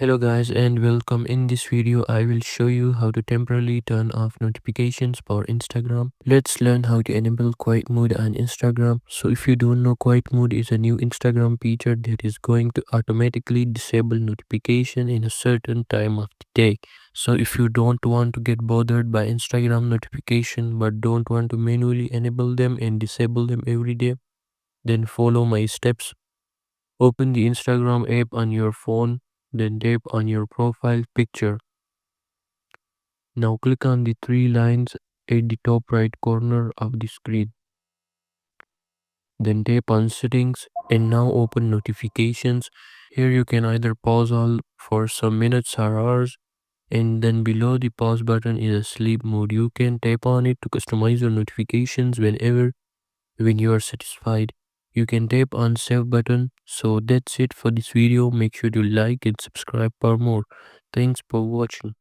Hello guys and welcome. In this video I will show you how to temporarily turn off notifications for Instagram. Let's learn how to enable quiet mode on Instagram. So if you don't know, quiet mode is a new Instagram feature that is going to automatically disable notification in a certain time of the day. So if you don't want to get bothered by Instagram notification but don't want to manually enable them and disable them every day, then follow my steps. Open the Instagram app on your phone, then tap on your profile picture. Now click on the three lines at the top right corner of the screen. Then tap on settings and now open notifications. Here you can either pause all for some minutes or hours, and then below the pause button is a sleep mode. You can tap on it to customize your notifications when you are satisfied. You can tap on save button. So that's it for this video. Make sure to like and subscribe for more. Thanks for watching.